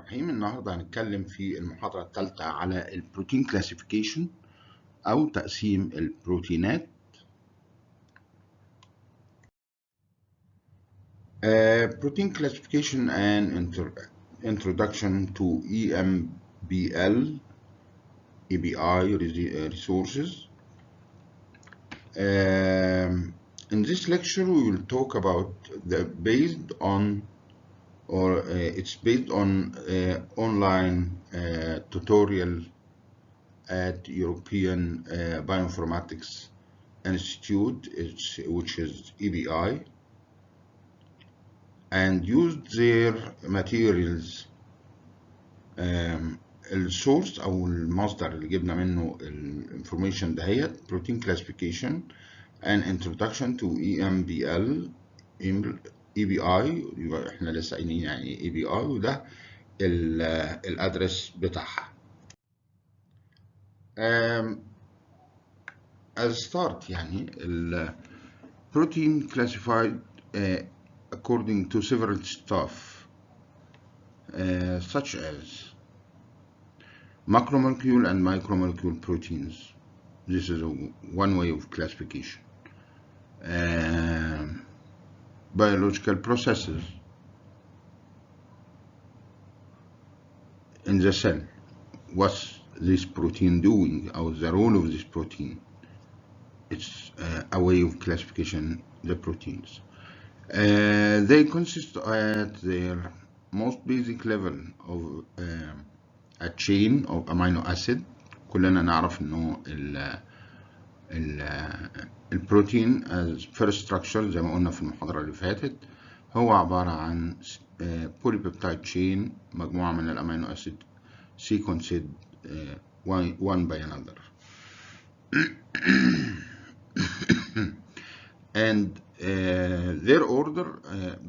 الرحيم. النهارده هنتكلم في المحاضرة الثالثة على البروتين كلاسيفيكيشن أو تقسيم البروتينات. Protein Classification and Introduction to EMBL EBI resources. In this lecture we will talk about it's based on online tutorial at European Bioinformatics Institute, which is EBI, and used their materials. السورس او المصدر اللي جبنا منه الانفورميشن دهيت Protein Classification and Introduction to EMBL EBI. يبقى احنا لسه قايلين يعني EBI، وده الادرس بتاعها. As start يعني protein classified according to several stuff such as macromolecule and micromolecule proteins. This is one way of classification. Biological processes in the cell. What's this protein doing, or the role of this protein? It's a way of classification the proteins. They consist at their most basic level of a chain of amino acid. كلنا نعرف انه البروتين as first structure زي ما قلنا في المحاضرة اللي فاتت هو عبارة عن polypeptide chain، مجموعة من الامينو اسيد sequenced one by another. And their order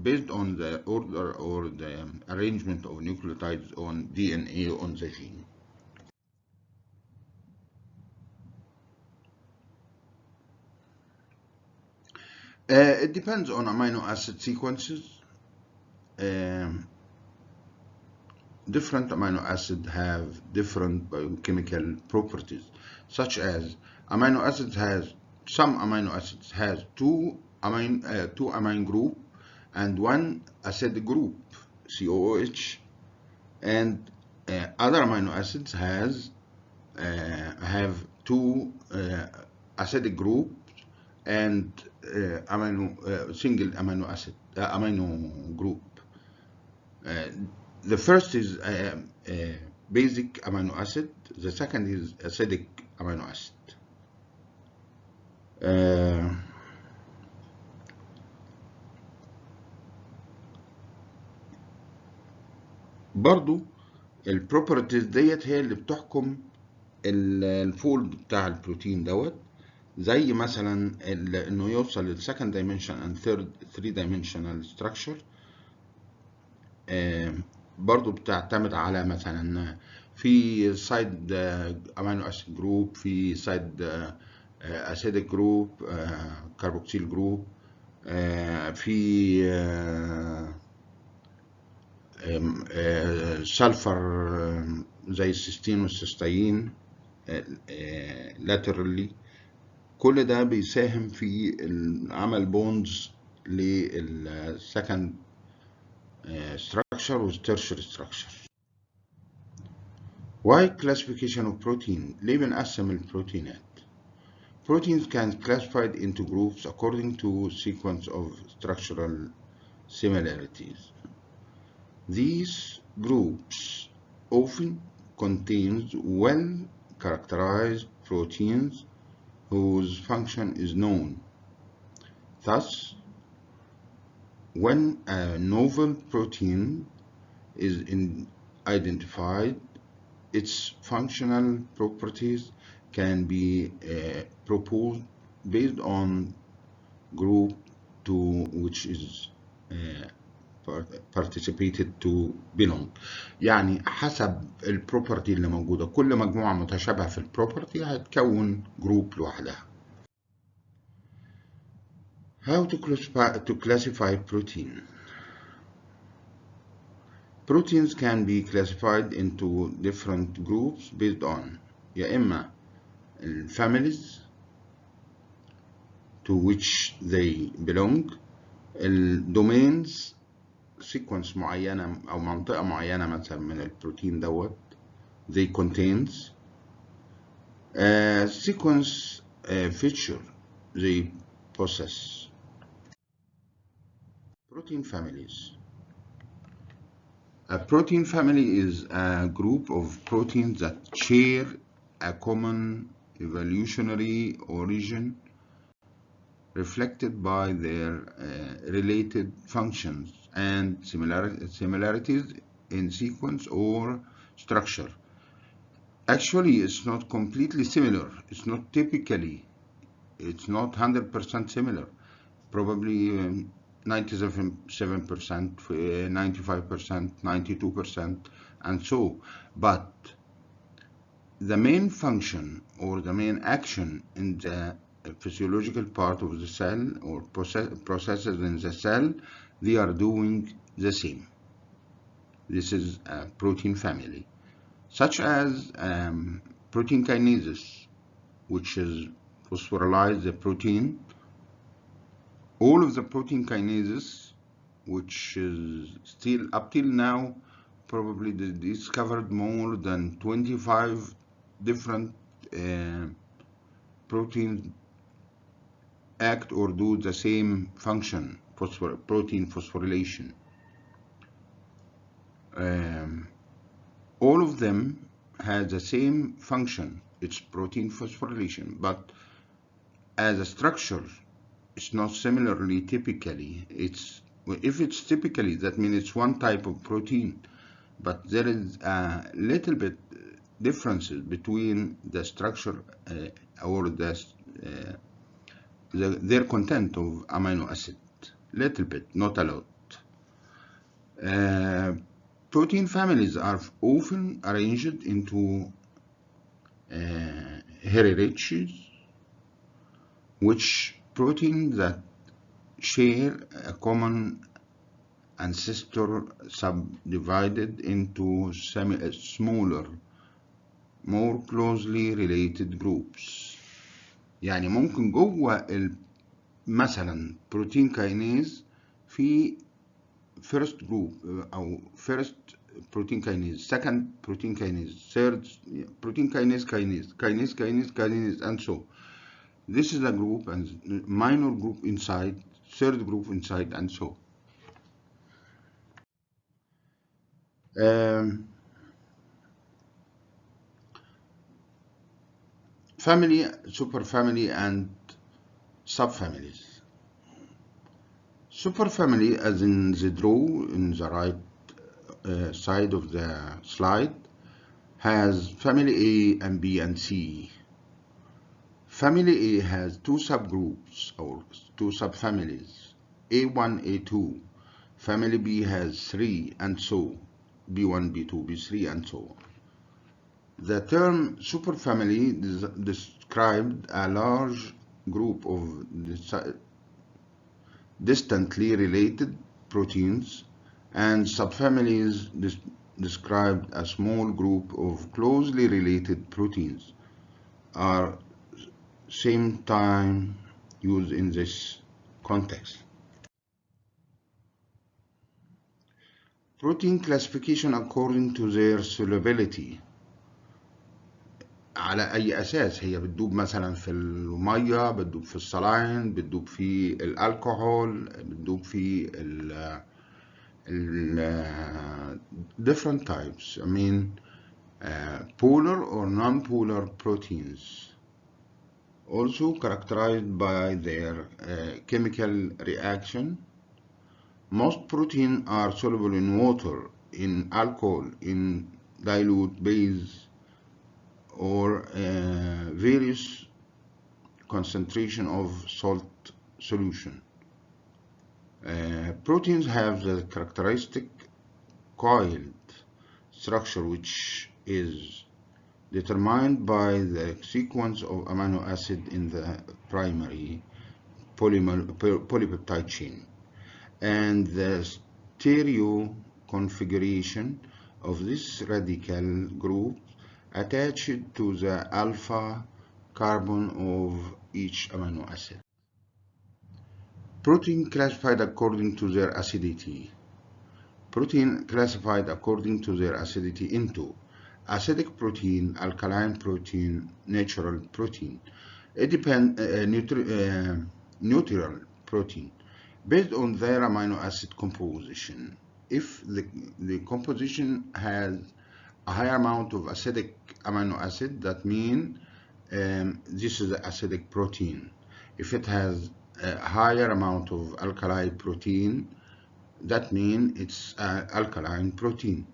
based on the order or the arrangement of nucleotides on DNA on the gene. It depends on amino acid sequences. Different amino acids have different biochemical properties, such as some amino acids has two amine group and one acid group, COOH, and other amino acids have two acidic groups and single amino group. The first is basic amino acid, the second is acidic amino acid. برضو البروبرتيز ديت هي اللي بتحكم الفولد بتاع البروتين دوت، زي مثلا انه يوصل للسكند دايمنشن and three dimensional structure. برضو بتعتمد على مثلا في سايد امينو اسيد جروب، في سايد اسيدك جروب، كاربوكسيل جروب، في سلفر زي السيستين والسيستين laterally. كل ده بيساهم في عمل بوندز للسكند structure with tertiary structure. Why classification of protein? ليه بنقسم البروتينات؟ Proteins can be classified into groups according to sequence of structural similarities. These groups often contain well-characterized proteins whose function is known. Thus, when a novel protein is identified, its functional properties can be proposed based on group to which is participated to belong. يعني حسب البروبرتي اللي موجودة، كل مجموعة متشابهة في البروبرتي هتكون جروب لوحدها. How to classify protein? Proteins can be classified into different groups based on يا إما families to which they belong, الدومينز sequence معينة أو منطقة معينة مثلا من البروتين دوت they contains sequence feature they possess. Protein families. A protein family is a group of proteins that share a common evolutionary origin reflected by their related functions and similarities in sequence or structure. Actually, it's not completely similar. It's not 100% similar. Probably 97%, 95%, 92%, and so. But the main function or the main action in the physiological part of the cell or processes in the cell, they are doing the same. This is a protein family, such as protein kinases, which is phosphorylize the protein. All of the protein kinases, which is still up till now probably discovered more than 25 different proteins act or do the same function, protein phosphorylation. All of them have the same function, it's protein phosphorylation, but as a structure, it's not similarly typically. If it's typically, that means it's one type of protein, but there is a little bit differences between the structure or their content of amino acid. Little bit, not a lot. Protein families are often arranged into hierarchies, which proteins that share a common ancestor subdivided into smaller, more closely related groups. يعني ممكن جوه مثلا بروتين كاينيز في first group أو first protein kinase, second protein kinase, third protein kinase, and so. This is a group and minor group inside, third group inside, and so. Family, superfamily, and subfamilies. Superfamily, as in the draw in the right side of the slide, has family A and B and C. Family A has two subgroups or two subfamilies, A1, A2. Family B has three, and so, B1, B2, B3, and so on. The term superfamily described a large group of distantly related proteins, and subfamilies described a small group of closely related proteins are same time used in this context. Protein classification according to their solubility. على أي أساس هي بتدوب مثلا في المية، بتدوب في الصلاين، بتدوب في الألكحول، بتدوب في different types. I mean polar or non-polar proteins, also characterized by their chemical reaction. Most proteins are soluble in water, in alcohol, in dilute base, or various concentration of salt solution. Proteins have the characteristic coiled structure, which is determined by the sequence of amino acid in the primary polypeptide chain and the configuration of this radical group attached to the alpha carbon of each amino acid. Protein classified according to their acidity. Protein classified according to their acidity into acidic protein, alkaline protein, natural protein, neutral protein, based on their amino acid composition. If the composition has a higher amount of acidic amino acid, that means this is the acidic protein. If it has a higher amount of alkali protein, that means it's alkaline protein.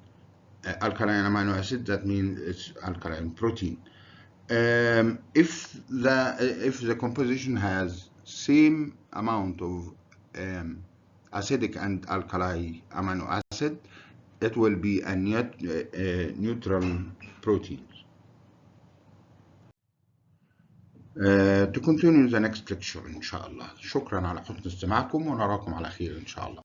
Alkaline amino acid, that means it's alkaline protein. If the composition has same amount of acidic and alkali amino acid, it will be a neutral protein. To continue the next lecture إن شاء الله. شكرا على حسن استماعكم ونراكم على خير إن شاء الله.